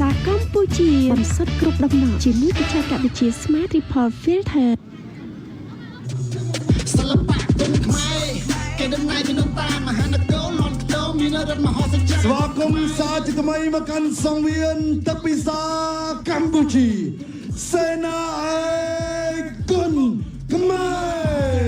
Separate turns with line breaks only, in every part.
សាកម្ពុជាបន្សុទ្ធគ្រប់ដំណក់ជាមួយបច្ចេកវិទ្យា Smart Report Filter
សិល្បៈគុនខ្មែរគេដំណើរជំនុំតាមមហានគរលន់ខ្ទមមានរដ្ឋមហោសញ្ចាស្វាគមន៍សាជាថ្មីមកកាន់សង្វៀនទឹកពិសាកម្ពុជាសេនាឯកគុនខ្មែរ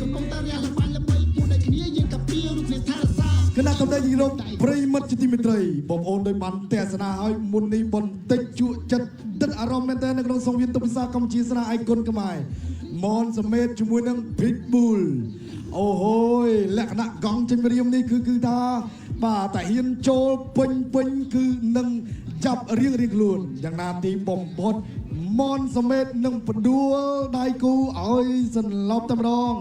កំពុងតាមយ៉ាងល្បាញល្បីគូដៃគ្នាយើងកាពីរូបនេះថាសាគណៈកម្ពុជាយុរ៉ុបប្រិមិត្តជាទីមេត្រីបងប្អូនដោយបានទស្សនាឲ្យមុននេះបន្តិចជក់ចិត្តដិតអារម្មណ៍មែនតើនៅក្នុងសង្វៀនទឹកពិសាកម្ពុជាសេនាឯកគុនខ្មែរមនសមេតជាមួយនឹង Pitbull អូហូយលក្ខណៈកង់ចេញរៀមនេះគឺថាបាទតាហ៊ានចូលពេញគឺនឹងចាប់រៀងខ្លួនយ៉ាងណាទីបំផុតមនសមេតនឹងផ្ដួលដៃគូឲ្យសន្លប់តែម្ដង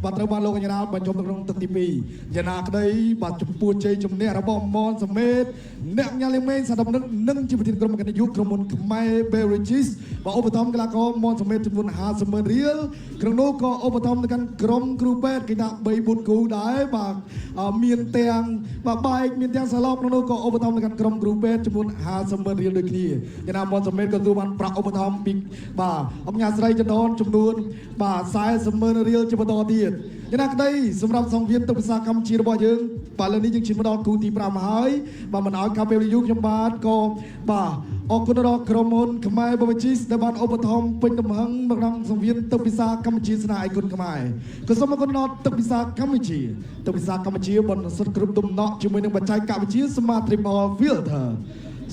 បាទត្រូវបានលោកអញ្ញាណាបញ្ចុះនៅក្នុងទឹកទី2យ៉ាងណាក្តីបាទចំពោះជ័យជំនះរបស់មនសមេតអ្នកញ៉ាំលេងមេងសាដំណឹកនឹងជាប្រធានក្រុមការយុក្រុមហ៊ុនខ្មែរ Beverages បាទឧបត្ថម្ភកីឡាករមនសមេតចំនួន50,000រៀលក្នុងនោះក៏ឧបត្ថម្ភទៅកាន់ក្រុមគ្រូពេទ្យគេថា3-4គូដែរបាទមានទាំងបាទបែកមានទាំងសាឡប់ក្នុងនោះក៏ឧបត្ថម្ភទៅកាន់ក្រុមគ្រូពេទ្យចំនួន50,000រៀលដូចគ្នាយ៉ាងណាមនសមេតក៏ទទួលបានប្រាក់ឧបត្ថម្ភពីបាទអង្គការស្រីចដនចំនួនបាទ40,000រៀលជាបន្តទៀតយ៉ាងណាក្តីសម្រាប់សង្វៀនទឹកភាសាកម្ពុជារបស់យើងបាទលើនេះយើងឈានមកដល់គូទី5ហើយបាទមិនឲ្យកាប់ពេលយូរខ្ញុំបាទក៏បាទអរគុណដល់ក្រុមហ៊ុនខ្មែរ Beverages ដែលបានឧបត្ថម្ភពេញទំហឹងមកក្នុងសង្វៀនទឹកភាសាកម្ពុជាស្នាឯកគុណខ្មែរក៏សូមអរគុណដល់ទឹកភាសាកម្ពុជាទឹកភាសាកម្ពុជាបន្សុទ្ធគ្រប់ទំនាក់ជាមួយនឹងបច្ចេកវិទ្យា Smart Report Filter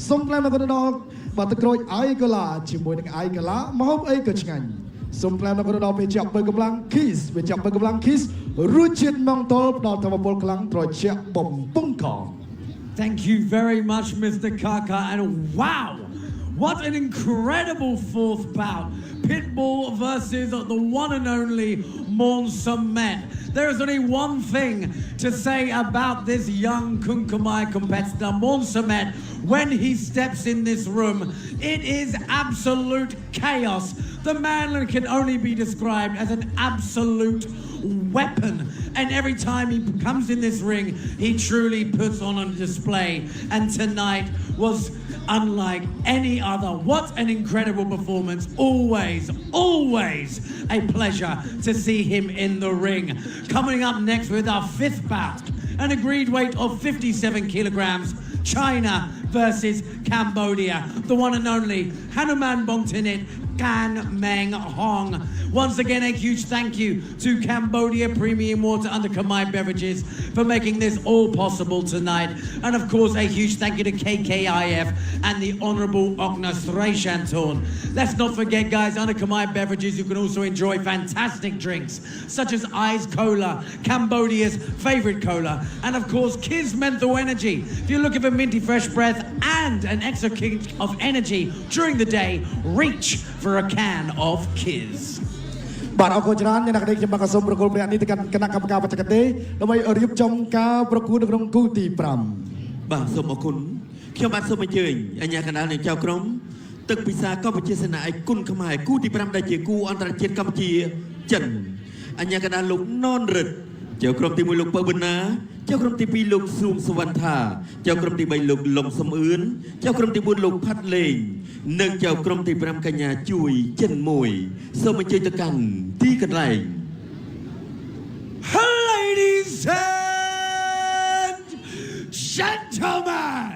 សូមថ្លែងអរគុណដល់បាទទឹកក្រូចអៃកាឡាជាមួយនឹងអៃកាឡាម្ហូបអីក៏ឆ្ងាញ់សូមថ្លែងអរគុណដល់វេជ្ជបើកម្លាំង Kiss វេជ្ជបើកម្លាំង Kiss រសជាតិម៉ង់តលផ្ដល់ធម៌ពលខ្លាំងត្រជាក់បំពង់ក
Thank you very much, Mr. Kaka. And wow, what an incredible fourth bout. Pitbull versus the one and only Monsamet. There is only one thing to say about this young Kunkumai competitor, Monsamet. When he steps in this room, it is absolute chaos. The man can only be described as an absolute weapon, and every time he comes in this ring he truly puts on a display, and tonight was unlike any other. What an incredible performance. Always a pleasure to see him in the ring. Coming up next with our fifth bout, an agreed weight of 57 kilograms, China versus Cambodia, the one and only Hanuman Bongtinit Gan Meng Hong. Once again, a huge thank you to Cambodia Premium Water under Khmer Beverages for making this all possible tonight. And of course, a huge thank you to KKIF and the Honourable Ogna Sreyshantorn. Let's not forget, guys, under Khmer Beverages, you can also enjoy fantastic drinks, such as Ice Cola, Cambodia's favourite cola, and of course, Kiz Menthol Energy. If you're looking for minty fresh breath and an extra kick of energy during the day, reach for a can of Kiz.
បាទអរគុណច្រើនអ្នកនាងខ្ញុំបាទក៏សូមប្រគល់ព្រះនេះទៅកាន់គណៈកម្មការបច្ចេកទេសដើម្បីរៀបចំការប្រកួតនៅក្នុងគូទី5
បាទសូមអរគុណខ្ញុំបាទសូមអញ្ជើញអញ្ញាកណ្ដាលនៃចៅក្រុមទឹកពិសាកម្ពុជាសេនាឯកគុណខ្មែរគូទី5ដែលជាគូអន្តរជាតិកម្ពុជាចិនអញ្ញាកណ្ដាលលោកណនរិទ្ធចៅក្រុមទី1លោកពៅប៊ុនណាចៅក្រុមទី2លោកស៊ូមសវណ្ណថាចៅក្រុមទី3លោកលំសំអឿនចៅក្រុមទី4លោកផាត់លេងនិងចៅក្រុមទី5កញ្ញាជួយចិនមួយសូមអញ្ជើញទៅកាន់ទីកន្លែង
Ladies and gentlemen,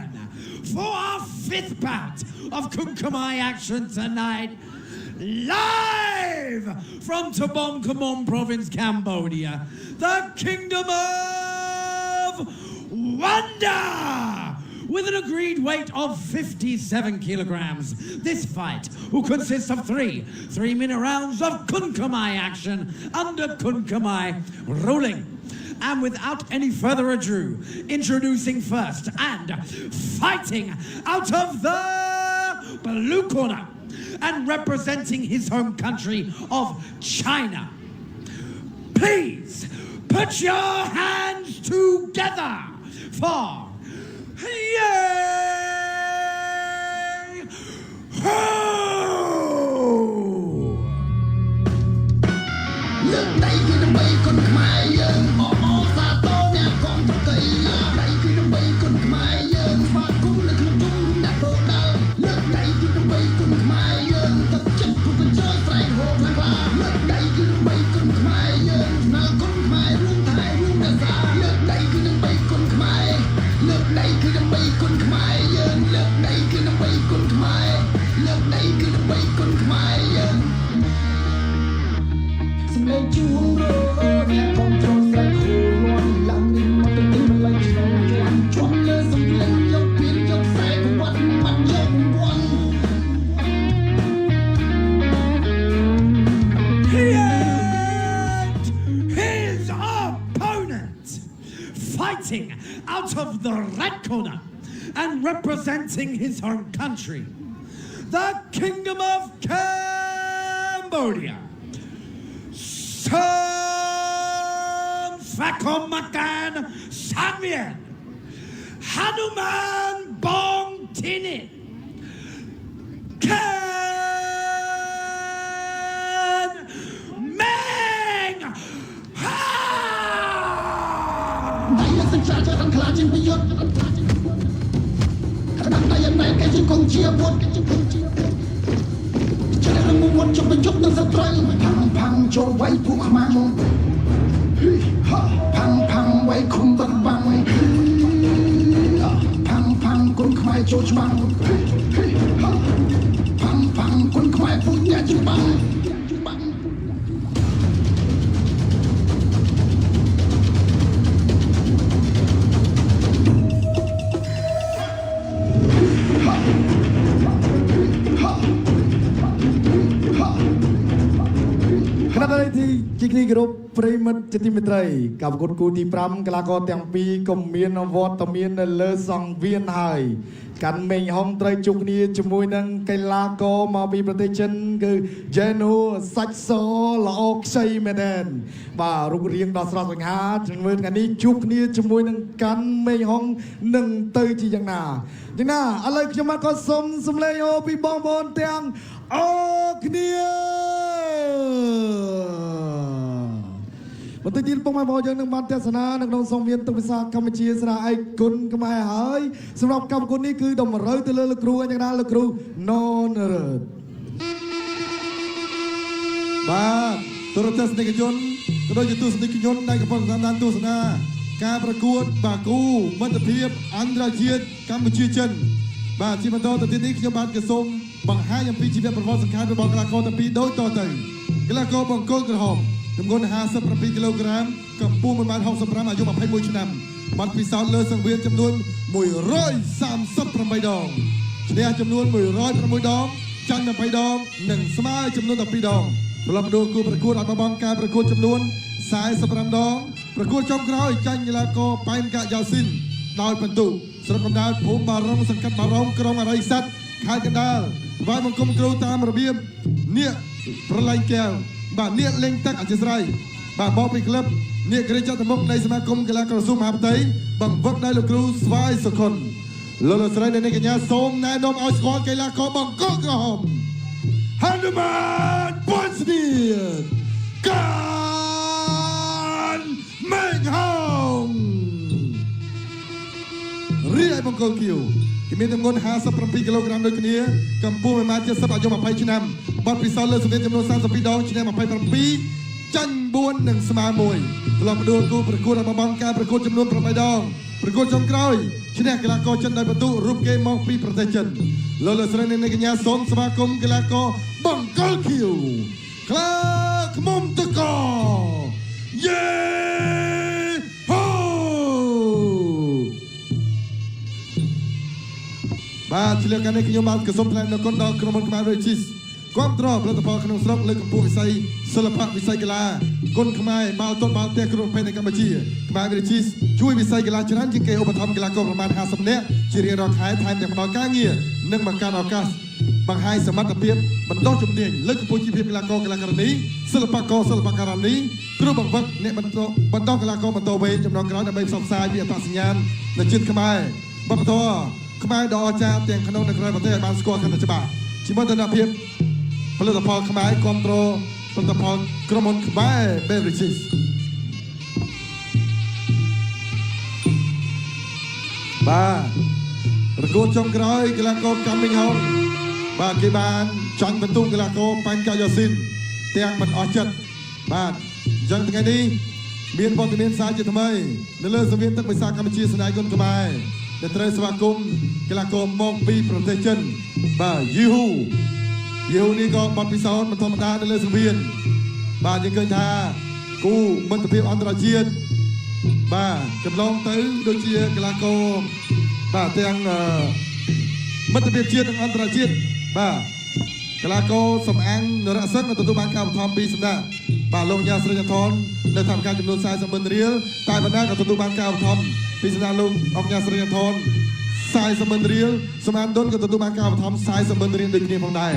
for our fifth bout of Kunkumai action tonight, live from Tabong Kamon province, Cambodia, the Kingdom of Wonder, with an agreed weight of 57 kilograms. This fight will consist of three 3-minute rounds of Kunkumai action under Kunkumai ruling. And without any further ado, introducing first and fighting out of the blue corner and representing his home country of China. Please put your hands together for Yay! Ho! លើកដៃគឺដើម្បីគុណខ្មែរយើងអបអរសាទរអ្នកកងប្រកៃដៃគឺដើម្បីគុណខ្មែរយើងស្វាគមន៍នៅក្នុងជុំអ្នក His opponent, fighting out of the red corner and representing his home country, the Kingdom of Cambodia, Sakomakan Sanvian, Hanuman Bong Tinit, Ken Meng Ha!
ศึกษาจะทันคลาจินประโยชน์ขณะใดยังไงแกจึงคงเชียร์บทจะได้รู้ว่าจะเป็นยุคนั้นสตรีพังโจไว้ผู้ขมังพังไว้คุมบังบังพังคนขมายโจชบังพังคนขมายผู้แย่จุบัง
ขณะที่จิกนี่กรุ๊ปปริมัดจิติมิตรกับกุฎกูที่พรำกลากรเตียงปีก็มีนวอตมีนเลสังเวียนหายกันเมย์ห้องไตรจุกนี้จมวยนังกลากรมาปีประเทศจันคือเจนูสัจโซลอกไซเมเดนบ่ารุ่งเรียงดอสระสังหาจนเมื่อกันนี้จุกนี้จมวยนังกันเมย์ห้องหนึ่งเตยจีอย่างน่าอะไรจะมาก็สมเลยโอปีบองบอลเตียงออกเนี่ยวันที่ยืนปงมาบอกยังนักบันเทศนานักดองทรงเวียนตุวิสาคำเชียสนาไอ้กุนก็ไม่หายสำหรับคำกุนนี้คือดมร้อยตัวเลยลูกครูอย่างนั้นลูกครูนอนเริดบ้าตัวรัฐสนิกยนก็โดยตัวสนิกยนในกระเพาะสามด้านตัวสนาการประกวดบากูมัตเพียบอันดราเชียกัมพูชีเชนบ้าที่มันโตแต่ที่นี้ขยบานกระสมบังหายังปีชีวิตประวัติสังขารไปบอกกลาโคตปีโดยต่อเติมกลาโคบังโกลกระหอบจำนวน52กิโลกรัมกับปูประมาณ60 กรัมอายุมาให้มวยชนะบัตรพิเศษเลอสังเวียนจำนวน138 ดองเฉลี่ยจำนวน106 ดองจันทร์ไปดอง1สมัยจำนวน12 ดองเรามาดูกูประกวดอัลบั้มการประกวดจำนวน40 ดองประกวดจอมคราวจันทร์กลาโคไปนกะยาวสินดาวเป็นตุสำหรับคำดาวผมบารองสังกัดบารองกรองอะไรสัตว์ขายกันดาวไว้มังกรกรูตามระเบียบเนี่ยประไลแก้วบ้านเนี่ยเล็งตักอาจจะไรบ้านบอกไปคลับเนี่ยกระจายตะมกในสมาคมกีฬากระทรวงมหาดไทยบังวักได้ลูกครูสวายสกุลโลโลสไลในกัญญาสมนายนมเอาสกอตกีฬาขอบังก็กระหอบฮันดูแมนบอลสเตียนการเมงฮองเรียกบังก็คิวที่มีจำนวน57 กิโลกรัมโดยกันนี้กัมพูชามา70 อายุมาไปชนะบัตรพิเศษเลอสเวียนจำนวน32 ดองชนะมาไป7 จันบวน1สมามวยตลอดมาดูกูประกวดอัลบั้มการประกวดจำนวน8 ดองประกวดจอมคราวชนะกีฬากรจันได้ประตูรูปเกมมองปีประเทศจันโลโลสเรนในกัญญาสมสมาคมกีฬากรบังกอลคิวคลาขมุมตะกอเย่โฮบ้านเฉลี่ยกันในกิโยมานกระสมแพลนนครดอกกรมกมาเรจิสความตรอบรัฐพรขนมสระเลือกผู้วิสัยศิลปะวิสัยกีฬาคนขมายมาต้นมาเตะกรุงเพนในกัมพูชีขมายเรจิสช่วยวิสัยกีฬาชนะจิงเกอุปถัมภ์กีฬากรประมาณ50 เนี้ยจีเรียนรอขายไทม์แต่พนอก้าเงียนึ่งบังการออกัสบางไฮสมัติเพียบบรรดาจุดเด่นเลือกผู้ชีพกีฬากรกีฬาการนี้ศิลปะกรศิลปะการนี้ครูบังวักเนี่ยบรรดากีฬากรบรรดาเวจำนวนกระดานใบสับสายมีอัตราสัญญาณในจิตขมายบัพทอขมายดอจ่าเตียงขนมในกระดานประเทศบางสกอร์กันฉบับชิมอนตนาเพียบผลิตภัณฑ์ขมายคอนโทรผลิตภัณฑ์กรมขมายเบเวอร์จิสบ้าประกวดจอมกรอยกีฬากรกำมิงฮองบ้ากีบานจันเป็นตุ้งกีฬากรปันกายสินเตียงมันออจัดบ้านจังทั้งนี้เมียนบอลที่เมียนสายจะทำไมในเรื่องสวีนตั้งไปสร้างกัมพูชีสนายกุนขมายในเทรสมาคมกีฬากรมองปีประเทศจันบ้ายูฮูนี่ก็บัตรพิเศษมันธรรมดาในเรื่องสวีน បាទយើងឃើញថាគូមិត្តភាពអន្តរជាតិបាទកន្លងទៅដូចជាកីឡាករបាទទាំងមិត្តភាពជាតិនិងអន្តរជាតិបាទកីឡាករសំអាងនរសិទ្ធទទួលបានការបន្ថែមពីសម្ដេចបាទលោកញ៉ាស្រីចន្ទននៅតាមការចំនួន40,000រៀលតែបណ្ដាក៏ទទួលបានការបន្ថែមពីសម្ដេចលោកអង្គញ៉ាស្រីចន្ទន40,000រៀលសំអាងដុនក៏ទទួលបានការបន្ថែម40,000រៀលដូចគ្នាផងដែរ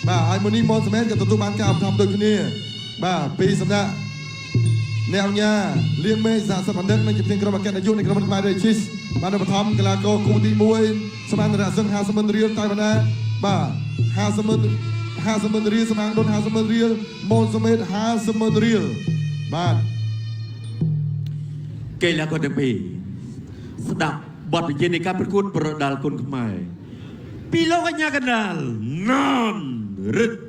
បាទហើយមូនីម៉ុនសមែនក៏ទទួលបានការបន្ថែមដូចគ្នាបាទពីសម្ដេចអ្នកអង្គញាលៀងមេសហសិទ្ធបណ្ឌិតនិងជំនាញក្រុមអគ្គនាយកនៃក្រុមខ្មែររេឈីសបានបឋមកីឡាករគូទី1សម្អាងនរសិទ្ធ50,000រៀលតែបណ្ដាបាទ50,000រៀលសម្អាងដុន50,000រៀលម៉ូនសមេត50,000រៀលបាទ
កីឡាករទាំងពីរស្ដាប់បទបញ្ជានៃការប្រកួតប្រដាល់គុនខ្មែរពីលោកអញ្ញាកណ្ដាលណនរិទ្ធ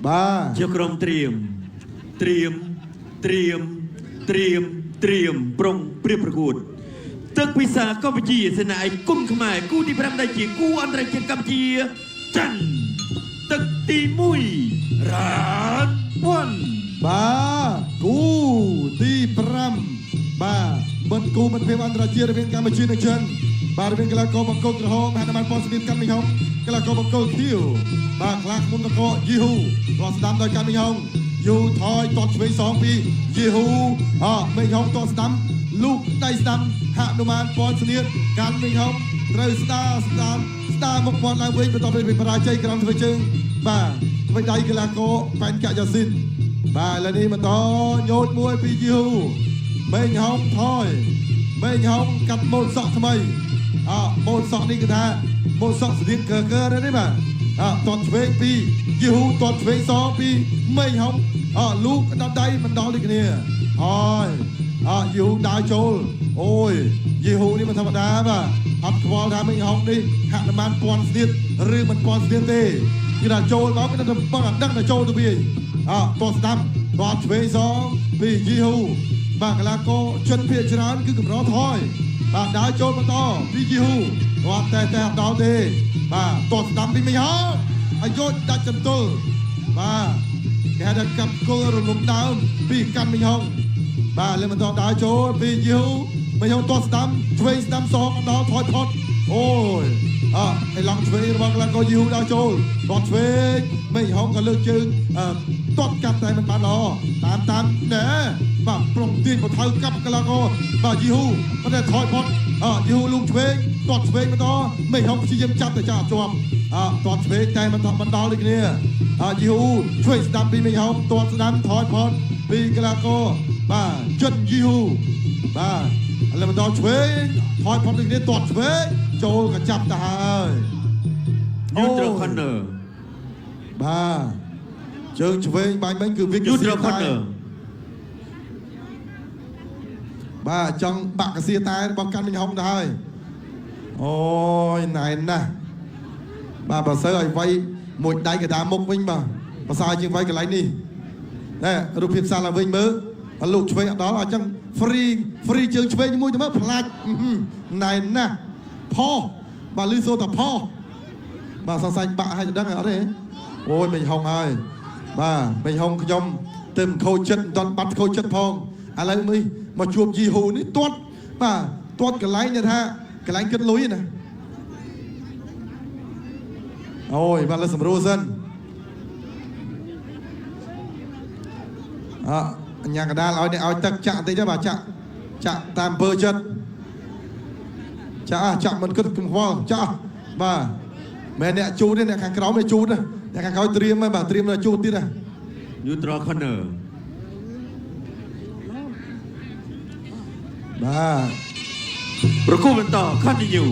បាទ
ជាក្រុមត្រៀមប្រុងព្រៀបប្រកួតទឹកពិសាកម្ពុជាសេនាឯកគុណខ្មែរគូទី5ដែលជាគូអន្តរជាតិកម្ពុជាចិនទឹកទី1រ៉ានវ៉ាន់
បាទគូទី5បាទមិត្តគូមិត្តភាពអន្តរជាតិរវាងកម្ពុជានិងចិនបាទរវាងកីឡាករបង្គោលក្រហមហនុមានប៉ុនស្មីតកាន់មីហុងកីឡាករបង្គោលខៀវបាទខ្លាមុនតកយីហ៊ូរាល់ស្ដាំដោយកាន់មីហុងយូថយតតឆ្វេងសងពីយីហ៊ូមីហុងតស្ដាំលូកដៃស្ដាំហនុមានប៉ុនស្មីតកាន់មីហុងត្រូវស្ដារមុខព័ន្ធឡើងវិញបន្ទាប់ពីបរាជ័យក្រោមធ្វើជើងបាទធ្វើដៃកីឡាករប៉ែនកាក់យ៉ាស៊ីនបាទឥឡូវនេះបន្តញោតមួយពីយីហ៊ូមីហុងថយមីហុងកាត់ម៉ូនសក់ថ្មីម៉ូនសក់នេះគឺថាម៉ូនសក់ស្តៀងកើនេះបាទតតឆ្វេងពីយីហ៊ូតតឆ្វេងសងពីមីហុងលូកដល់ដៃមិនដល់ដូចគ្នាហើយយីហ៊ូដើរចូលអូយយីហ៊ូនេះមិនធម្មតាបាទអត់ខ្វល់ថាមីហុងនេះហាក់មិនបានពាន់ស្ទៀតឬមិនពាន់ស្ទៀតទេគឺថាចូលមកគឺតែបឹងអត់ដឹងតែចូលទៅវាតស្ដាំតតឆ្វេងសងពីយីហ៊ូបាទកីឡាករចិនភាគច្រើនគឺកម្រថយបាទដើរចូលបន្តពីយីហ៊ូគាត់តែអត់ដល់ទេបាទតស្ដាំពីមីហោអាយុដាច់ចន្ទុលបាទគេហៅថាកាប់គល់រលំដើមពីកាន់មីហុងបាទលើបន្តដើរចូលពីយីហ៊ូមីហុងតស្ដាំឆ្វេងស្ដាំសងដល់ថយផុតអូយឯឡង់ឆ្វេងរបស់កីឡាករយីហ៊ូដើរចូលតឆ្វេងមីហុងក៏លើកជើងតកាប់តែមិនបានល្អតាមណែបាទប្រុងទាញបថៅកាប់កីឡាករបាទយីហ៊ូប៉ុន្តែថយផុតយីហ៊ូលូកឆ្វេងតឆ្វេងបន្តមីហុងព្យាយាមចាប់តែជាប់តឆ្វេងតែមិនដល់ដូចគ្នាយីហ៊ូឆ្វេងស្ដាំពីមីហុងតស្ដាំថយផុតពីកីឡាករបាទចិនយីហ៊ូបាទឥឡូវបន្តឆ្វេងថយផុតដូចគ្នាតឆ្វេងចូលក៏ចាប់ទៅហើយ
យូត្រខននឺ
បាទជើងឆ្វេងបាញ់មិញគឺវិកយូត្រខននឺបាទចង់បាក់កសៀតែរបស់កាន់មីហុងទៅហើយអូយណែនណាស់បាទបើសើឲ្យវាយមួយដៃកដាមុខវិញបាទបើសើជាងវាយកន្លែងនេះណែរូបភាពសាឡើងវិញមើលលោកឆ្វេងអត់ដល់អញ្ចឹង free ជើងឆ្វេងមួយទៅមើលផ្លាច់ណែនណាស់ផោបាទលឺសូរតែផោបាទសរសៃបាក់ឲ្យដឹងអត់ទេអូយមីហុងហើយបាទមីហុងខ្ញុំទៅខូចចិត្តមិនទាន់បាត់ខូចចិត្តផងឥឡូវមើលមកជួបយីហ៊ូនេះទាត់កន្លែងថាកន្លែងគិតលុយណាអូយបាទលើសម្រួលសិនអញ្ញាកដាលឲ្យនេះឲ្យទឹកចាក់បន្តិចទៅបាទចាក់តាមអំពើចិត្តចាក់មិនគិតកង្វល់ចាក់បាទមែនអ្នកជូតទេអ្នកខាងក្រោមនេះជូតអ្នកខាងក្រោយត្រៀមហើយបាទត្រៀមនៅជូតទៀតណា
យូត្រខននឺ
បាទ
ប្រគួតបន្ត continue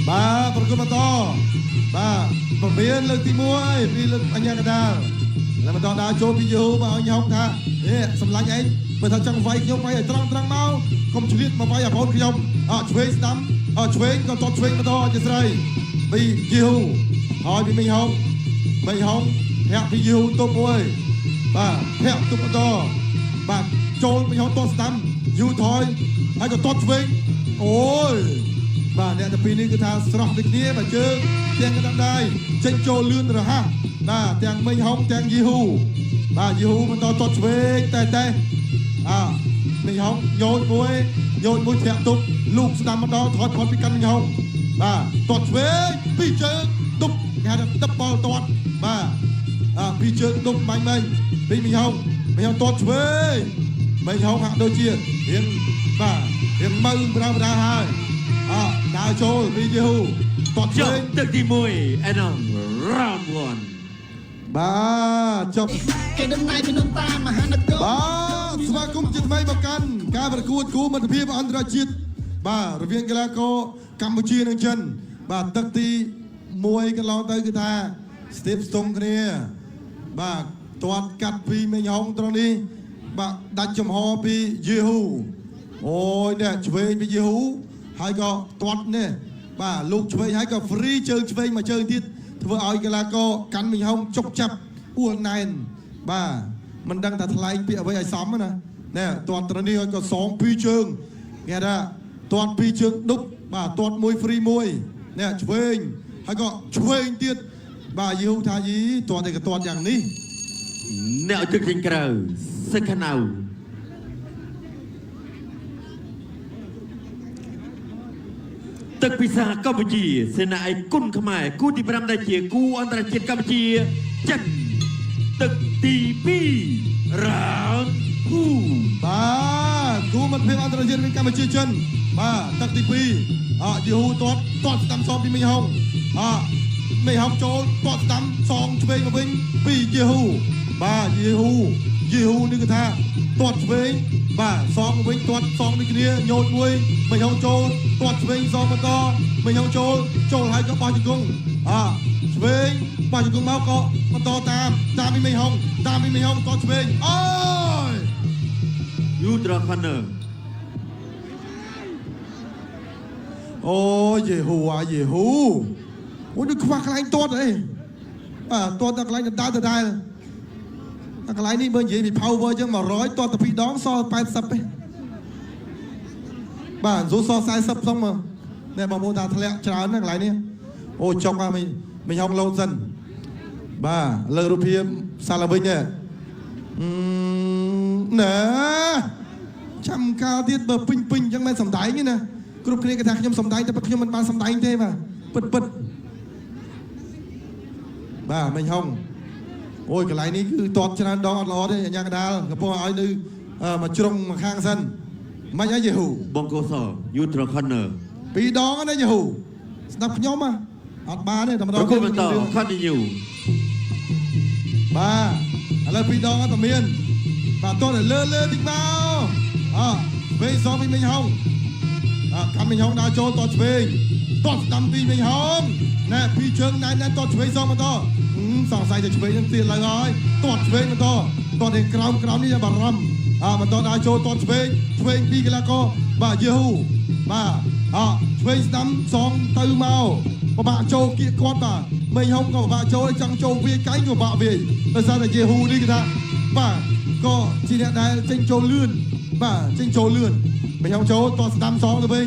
បាទប្រគួតបន្តបាទពមៀនលើកទី1ពីលើកអញ្ញាកដាល แล้วมันตอนดาวโจพี่ยูมาเอายองท่าเนี่ยสำลักไงเมื่อท่านจังไฟขยมไฟตรังเมาคมชีวิตมาไฟพรขยมช่วยดำช่วยก็ตอดช่วยมาต่อจะใส่พี่ยูหอยพี่ไม่ห้องแทะพี่ยูตัวมวยแทะตัวมาต่อโจไม่ห้องตอดดำยูถอยให้ก็ตอดช่วยโอ้ยเนี่ยแต่ปีนี้คือทางสระติกนี้เจอเตียงกันได้เจนโจลื่นหรอฮะเตียงไม่ห้องเตียงยีฮูมันต่อตอดช่วยแต่ไม่ห้องโยนมวยแทะตุกลูกสนามมันต่อถอดพอดพิกันไม่ห้องตอดช่วยพี่เจอตุกแค่ดับบอลตอดพี่เจอตุกไม่พี่ไม่ห้องตอดช่วยไม่ห้องหักโดยเชียร์เห็นมึงประดาหายดาวโชว์พี่ยูตอด
ច
ช่ว
ប់
ย
ទឹកទី1 and on round 1
จบ
គេដំណើរពីនោះតាមមហានគរ
สมาคมจิตไม่ประกันการประกวดคู่มิตรภาพอันตรជាតិระเบียงกีฬาโกកម្ពុជានឹងចិនទឹកទី1កន្លងទៅគឺថាស្ទាបស្ទង់គ្នាទាត់កាត់ពីមេញហងត្រង់នេះដាច់ចំហពីយេហ៊ូអូយនេះឆ្វេងពីយេហ៊ូហើយក៏ទាត់នេះលោកឆ្វេងហើយក៏ហ្វ្រីជើងឆ្វេងមកជើងទៀតធ្វើឲ្យកីឡាករកាន់មេញហងចុកចាប់អួលណែនមិនដឹងថាថ្លែងពាក្យអ្វីឲ្យសមណាទាត់ត្រនេះហើយក៏សងពីរជើងគេថាទាត់ពីរជើងដុបទាត់មួយហ្វ្រីមួយឆ្វេងហើយក៏ឆ្វេងទៀតយេហ៊ូថាយីទាត់តែក៏ទាត់យ៉ាងនេះ
អ្នកឲ្យទឹកចេញក្រៅសឹកខណៅទឹកពិសាកម្ពុជាសេនាឯកគុណខ្មែរគូទី5ដែលជាគូអន្តរជាតិកម្ពុជាចិនទឹកទី2 round 2
គូមិត្តភាពអន្តរជាតិនៃកម្ពុជាចិនទឹកទី2យេហ៊ូទាត់ស្ដាំសងពីមេញហងមេញហងចូលទាត់ស្ដាំសងឆ្វេងមកវិញពីយេហ៊ូយេហ៊ូនេះគឺថាទាត់ឆ្វេងសងមកវិញទាត់សងដូចគ្នាញោតមួយមេញហងចូលទាត់ឆ្វេងសងបន្តមេញហងចូលហើយក៏បោះជង្គង់ឆ្វេងបោះជង្គង់មកក៏បន្តតាមពីមេញហងទាត់ឆ្វេងអូយ
Ultra Corner
អូយេហ៊ូអូយនេះខ្វះកន្លែងទាត់អីទាត់តែកន្លែងដដែលតែកន្លែងនេះបើនិយាយពី power ចឹង100ទាត់តែ2ដងសល់80ទេចូលសល់40ផងមកបងប្អូនថាធ្លាក់ច្រើនណាកន្លែងនេះអូចុកមិនហងលោតសិនលើរូបភាពសាឡាវិញណែចាំកាលទៀតបើពេញចឹងមិនសំដែងទេណាគ្រប់គ្នាគេថាខ្ញុំសំដែងតែខ្ញុំមិនបានសំដែងទេពិតមិញហងអូយកន្លែងនេះគឺទាត់ច្រើនដងអត់ល្អទេអញ្ញាកដាលកំពុងឲ្យនៅមកជ្រុងមកខាងសិនមិនអីយេហ៊ូ
បង្គោលស Ultra Corner
2ដងណាយេហ៊ូស្ដាប់ខ្ញុំអត់បានទេតែម្ដង
ប្រគល់បន្ត Continue
ឥឡូវ2ដងអត់តែមានទាត់លើតិចមកវិញសងពីមិញហងកម្មមិញហងដើរចូលទាត់ឆ្វេងទាត់ស្ដាំពីមិញហងពីជើងណែទាត់ឆ្វេងសងបន្តសង្ស័យតែឆ្វេងនឹងទៀតឡើងហើយទាត់ឆ្វេងបន្តទាត់តែក្រោមនេះបារម្ភបន្តដើរចូលទាត់ឆ្វេងពីកីឡាករយេហ៊ូឆ្វេងស្ដាំសងទៅមកបបាក់ចូលគៀកគាត់មិញហងក៏បបាក់ចូលចង់ចូលវាកែងក៏បបាក់វាដោយសារតែយេហ៊ូនេះគេថាក៏ជាអ្នកដែលចេញចូលលឿនមិញហងចូលទាត់ស្ដាំសងទៅវិញ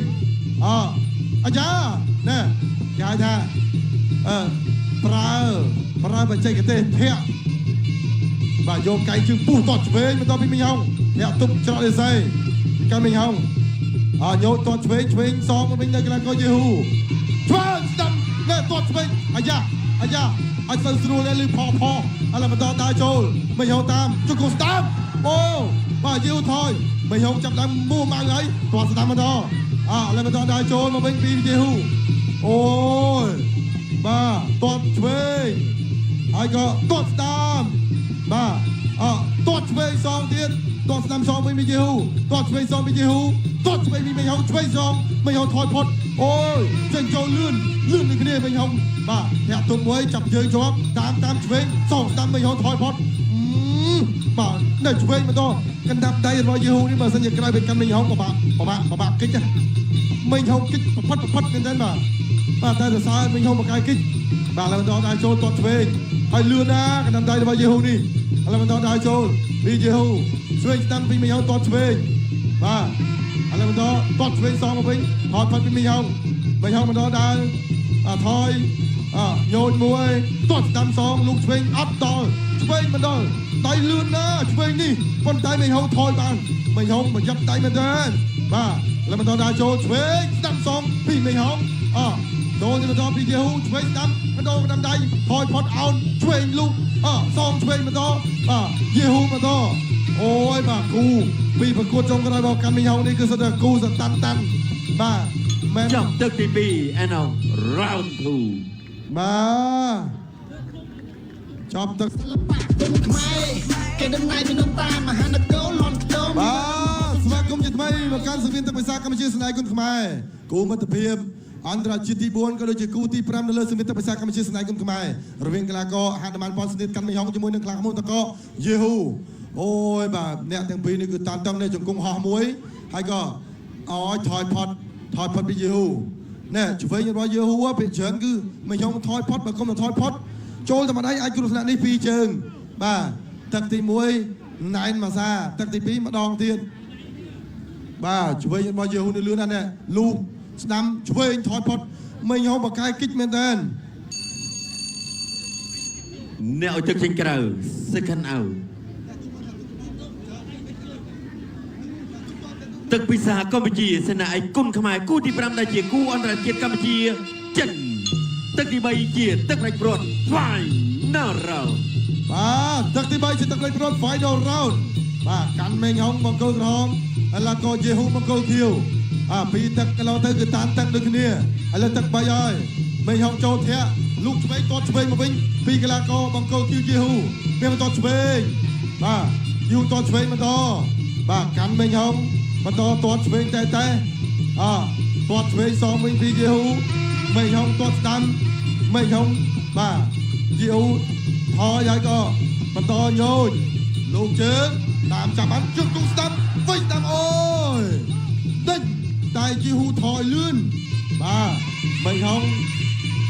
អាយ៉ាណែគេហៅថាប្រើបច្ចេកទេសធាក់យកកែងជើងពុះទាត់ឆ្វេងបន្តពីមិញហងធាក់ទប់ច្រកលេសេកាន់មិញហងញោតទាត់ឆ្វេងសងមកវិញនៅកីឡាករយេហ៊ូឆ្វេងស្ដាំណែទាត់ឆ្វេងអាយ៉ាអត់ទៅស្រួលទេលឺផឥឡូវបន្តដើរចូលមិញហងតាមជង្គង់ស្ដាំអូយេហ៊ូថយមិញហងចាប់ដើមមួម៉ៅហើយទាត់ស្ដាំបន្តឥឡូវបន្តដើរចូលមកវិញពីយេហ៊ូអូយទាត់ឆ្វេងហើយក៏ទាត់ស្ដាំទាត់ឆ្វេងសងទៀតទាត់ស្ដាំសងវិញពីយេហ៊ូទាត់ឆ្វេងសងពីយេហ៊ូទាត់ឆ្វេងពីមិញហងឆ្វេងសងមិញហងថយផុតអូយចេញចូលលឿនដូចគ្នាមិញហងធាក់ទុំមួយចាប់ជើងជាប់តាមឆ្វេងសងស្ដាំមិញហងថយផុត
បាទនៅឆ្វេងបន្តកណ្ដាប់ដៃរបស់យេហូនេះបើសិនជាក្រោយពីកាន់មិញហុងពិបាកគិចមិញហុងគិចប្រផិតមែនទេបាទតែសរសើរមិញហុងបកាយគិចបាទឡើយបន្តដៃចូលទាត់ឆ្វេងហើយលឿនណាកណ្ដាប់ដៃរបស់យេហូនេះឥឡូវបន្តដៃចូលពីយេហូឆ្វេងស្ដាំពីមិញហុងទាត់ឆ្វេងបាទឥឡូវបន្តទាត់ឆ្វេងសងមកវិញថតផុតពីមិញហុងបន្តដើរថយញោចមួយទាត់ស្ដាំសងលោកឆ្វេងអត់ដល់ឆ្វេងមិនដល់ដៃលឿនណាឆ្វេងនេះប៉ុន្តែមិញហុងថយបានមិញហុងប្រយ័ត្នដៃមែនទេបាទឥឡូវបន្តដើរចូលឆ្វេងស្ដាំសងពីមិញហុងចូលទៅបន្តពីយេហូឆ្វេងស្ដាំបន្តកណ្ដាំដៃថយផុតអោនឆ្វេងលូកសងឆ្វេងបន្តយេហូបន្តអូយបាទគូពីប្រកួតចុងក្រោយរបស់កាន់មិញហុងនេះគឺសិតតែគូសតាន់បាទមែន
ចប់ទឹកទី2 and now round 2
បាទចប់ទឹក
ខ្មែរគេដំណើរពីនោះតាមមហានគរលន់ខ្ទម
បាទស្វាគមន៍ជាថ្មីមកកាន់សង្វៀនទឹកភាសាកម្ពុជាស្នេហ៍គុណខ្មែរគូមិត្តភាពអន្តរជាតិទី4ក៏ដូចជាគូទី5នៅលើសង្វៀនទឹកភាសាកម្ពុជាស្នេហ៍គុណខ្មែររវាងកីឡាករហាត់ដំណើរប៉ុនស្និតកាន់មិញហុងជាមួយនឹងខ្លាឃ្មុំតកយេហូអូយបាទអ្នកទាំងពីរនេះគឺតានតឹងនៅជង្គង់ហោះមួយហើយក៏ឲ្យថយផុតពីយេហូណែឆ្វេងរបស់យេហូពីច្រើនគឺមិញហុងថយផុតបើគុំថយផុតចូលតែម្ដាយអាចគ្រោះថ្នាក់នេះពីរជើងបាទទឹកទី1ណែនម៉ាសាទឹកទី2ម្ដងទៀតបាទឆ្វេងរបស់យេហូនេះលឿនណាស់ណែលូកស្ដាំឆ្វេងថយផុតមិញហុងបកាយគិចមែនតើ
អ្នកឲ្យទឹកចេញក្រៅ second out ទឹកពិសាកម្ពុជាសេនាឯកគុណខ្មែរគូទី5ដែលជាគូអន្តរជាតិកម្ពុជាចិនទឹកទី3ជាទឹករាច់ព្រ័ត្រ final round
បាទទឹកទី3ជាទឹកលេខព្រ័ត្រ final round បាទកាន់មេងហុងបង្គោលក្រហមឥឡូវក៏យេហូបង្គោលខៀវពីទឹកកន្លងទៅគឺតានទឹកដូចគ្នាឥឡូវទឹក3ហើយមេងហុងចូលធាក់លូកឆ្វេងទាត់ឆ្វេងមកវិញពីកីឡាករបង្គោលខៀវយេហូមានបន្តឆ្វេងបាទយូទាត់ឆ្វេងបន្តបាទកាន់មេងហុងបន្តទាត់ឆ្វេងតែទាត់ឆ្វេងសងវិញពីយេហូមេងហុងទាត់ស្ដាំមេងហុងបាទយេហូថយហើយក៏បន្តញោចលោកជើងតាមចាប់បានជើងគង់ស្ដាំវិញតាមអូយដេញតែយេហូថយលឿនបាទមេងហុង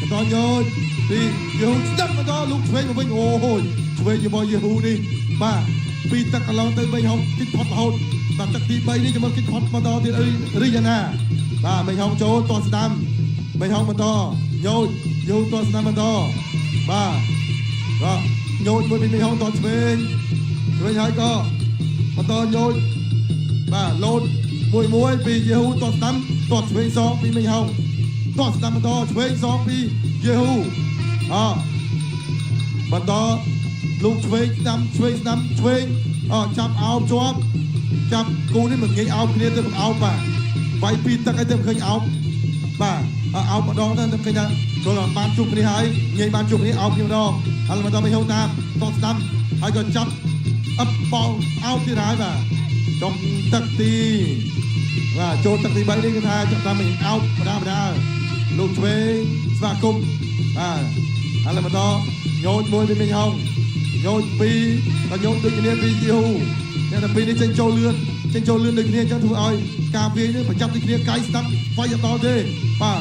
បន្តញោចពីយេហូស្ដាំបន្តលោកឆ្វេងមកវិញអូយឆ្វេងរបស់យេហូនេះបាទពីទឹកកន្លងទៅមេងហុងគិតផុតរហូតបាទទឹកទី3នេះជាមួយគិតផុតបន្តទៀតរីយ៉ាណាបាទមេងហុងចូលទាត់ស្ដាំមេងហុងបន្តញោចយេហូទាត់ស្ដាំបន្តបាទញោចមួយពីមេងហុងទាត់ឆ្វេងហើយក៏បន្តញោចបាទលោតមួយពីយេហូទាត់ស្ដាំទាត់ឆ្វេងសងពីមេងហុងទាត់ស្ដាំបន្តឆ្វេងសងពីយេហូបន្តលោកឆ្វេងស្ដាំឆ្វេងចាប់អោបជាប់ចាប់គូនេះមិនងាយអោបគ្នាទៅអោបបាទវាយពីទឹកឲ្យទៅមិនឃើញអោបបាទអោបម្ដងទៅឃើញថាចូលបានជួបគ្នាហើយងាយបានជួបគ្នាអោបគ្នាម្ដងហើយបន្តមេងហុងតាមតស្ដាំហើយក៏ចាប់អឹបបោអោបទៀតហើយបាទចុងទឹកទីបាទចូលទឹកទី3នេះគឺថាចាប់តាមមេងអោបបណ្ដាលោកឆ្វេងស្វាគមន៍បាទហើយបន្តញោចមួយពីមេងហុងញោចពីរក៏ញោចដូចគ្នាពីយេហូអ្នកទាំងពីរនេះចេញចូលលឿនដូចគ្នាអញ្ចឹងធ្វើឲ្យការវាយនេះប្រចាំដូចគ្នាកាយស្ដាប់វាយអត់ដល់ទេបាទ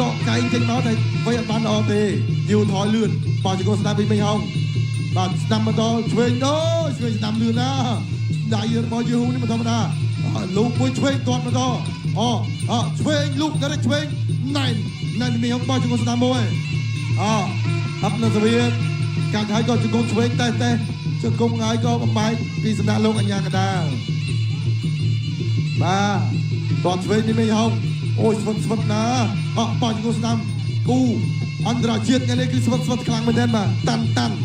ដកកាយចេញមកតែវាយអត់បានល្អទេយូរថយលឿនបើជង្គង់ស្ដាប់ពីមេងហុងបាទស្ដាប់មកដល់ឆ្វេងឆ្វេងស្ដាំលឿនណាដៃរបស់យេហូនេះមិនធម្មតាលោកមួយឆ្វេងទាត់មកដល់ឆ្វេងលូកក៏ឆ្វេងណែនមេងហុងបើជង្គង់ស្ដាំមួយហាប់នៅសវៀនកាត់ហើយក៏ជង្គង់ឆ្វេងតែជង្គង់ហើយក៏បំបែកពីសំណាក់លោកអញ្ញាកដាលបាទតឆ្វេងនេះមេងហុងអូយស្វិតណាបើជង្គង់ស្ដាំគូអន្តរជាតិថ្ងៃនេះគឺស្វិតខ្លាំងមែនទេបាទតាន់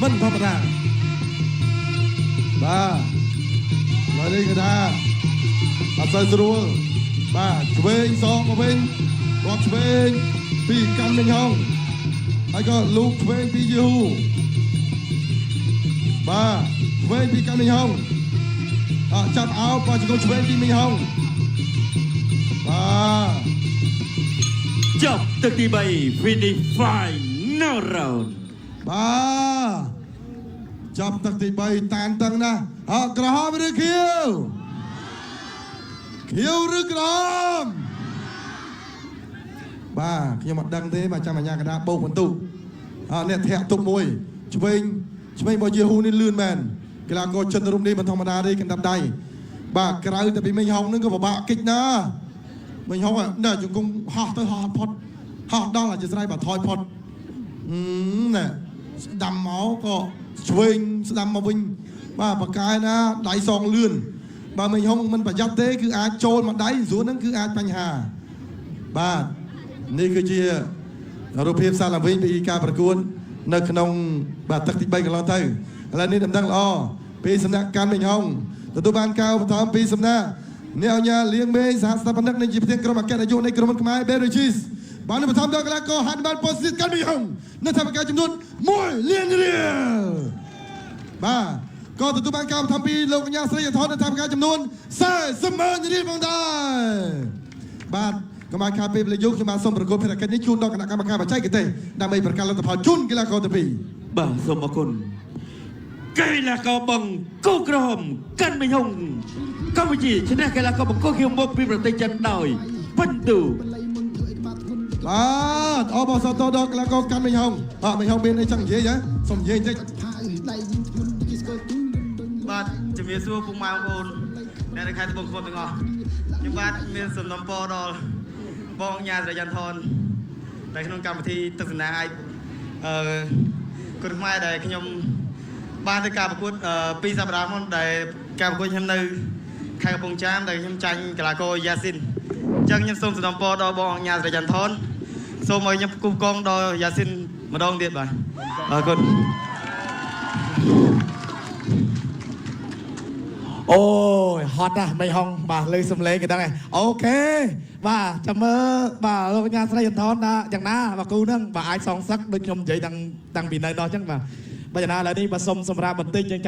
មិនធម្មតាបាទឡើយនេះគឺថាអត់សូវស្រួលបាទឆ្វេងសងមកវិញគាត់ឆ្វេងពីកាន់មេងហុងហើយក៏លូកឆ្វេងពីយូបាទឆ្វេងពីកាន់មេងហុងចាប់អោបបើជង្គង់ឆ្វេងពីមេងហុងបាទ
ចប់ទឹកទី3 finish final round
បាទ ចាប់ទឹកទី3តានតឹងណាក្រហមឬខៀវឬក្រហមបាទខ្ញុំអត់ដឹងទេបាទចាំអាញាកណ្ដាលបោកបន្ទុកអ្នកធាក់ទុកមួយឆ្វេងរបស់យេហ៊ូនេះលឿនមែនកីឡាករចិនរុំនេះមិនធម្មតាទេកណ្ដាប់ដៃបាទក្រៅតែពីមិញហុងហ្នឹងក៏ពិបាកកិច្ចណាមិញហុងណែជង្គង់ហោះទៅហោះផុតហោះដល់អាចស្រ័យបាទថយផុតណែស្ដាំមកក៏ឆ្វេងស្ដាំមកវិញបាទបកកាយណាដៃសងលឿនបើមិញហុងមិនប្រយ័ត្នទេគឺអាចចូលមកដៃស្រួលហ្នឹងគឺអាចបញ្ហាបាទនេះគឺជារូបភាពសារឡើងវិញពីការប្រកួតនៅក្នុងបាទទឹកទី3កន្លងទៅឥឡូវនេះដំណឹងល្អពីសំណាក់កាន់មិញហុងទទួលបានការឧបត្ថម្ភពីសំណាក់អ្នកអញ្ញាលៀងមេសហស្ថាបនិកនៃជាប្រធានក្រុមអគ្គនាយកនៃក្រុមហ៊ុនខ្មែរ Beverages បានឧបត្ថម្ភដល់កីឡាករហាត់បានប៉ូស៊ីតកាន់មិញហុងនៅថវិកាចំនួន1លានរៀលបាទក៏ទទួលបានការឧបត្ថម្ភពីលោកកញ្ញាស្រីអធននៅថវិកាចំនួន40,000រៀលផងដែរបាទកុំឲ្យខាតពេលវេលាយូរខ្ញុំបានសូមប្រកួតភារកិច្ចនេះជូនដល់គណៈកម្មការបច្ចេកទេសដើម្បីប្រកាសលទ្ធផលជូនកីឡាករទី2
បាទសូមអរគុណកីឡាករបង្គោលក្រហមកាន់មិញហុងកម្ពុជាឈ្នះកីឡាករបង្គោលខៀវមកពីប្រទេសចិនដោយពិន្ទុ
បាទអបអរសាទរដល់កីឡាករកាន់មិញហុងមិញហុងមានអីចង់និយាយហ៎សូមនិយាយបន្តិច
បាទជំរាបសួរពុកម៉ែបងប្អូនអ្នកនៅខេត្តត្បូងឃ្មុំទាំងអស់ខ្ញុំបាទមានសំណូមពរដល់បងញ៉ាស្រយាន់ថនដែលក្នុងកម្មវិធីទឹកសនាអាចគុណខ្មែរដែលខ្ញុំបានទៅការប្រកួត2សប្តាហ៍មុនដែលការប្រកួតខ្ញុំនៅខេត្តកំពង់ចាមដែលខ្ញុំចាញ់កីឡាករយ៉ាស៊ីនអញ្ចឹងខ្ញុំសូមសំណូមពរដល់បងញ៉ាស្រយាន់ថនសូមឲ្យខ្ញុំគូកងដល់យ៉ាស៊ីនម្ដងទៀតបាទអរគុណ
អូយហត់ណាស់មិនហងបាទលើសំឡេងគេដឹងអូខេបាទចាំមើលបាទលោកកញ្ញាស្រីអន្តរណាយ៉ាងណាបាទគូហ្នឹងបាទអាចសងសឹកដូចខ្ញុំនិយាយតាំងពីនៅនោះអញ្ចឹងបាទបើយ៉ាងណាឥឡូវនេះបាទសុំសម្រាប់បន្តិចយើង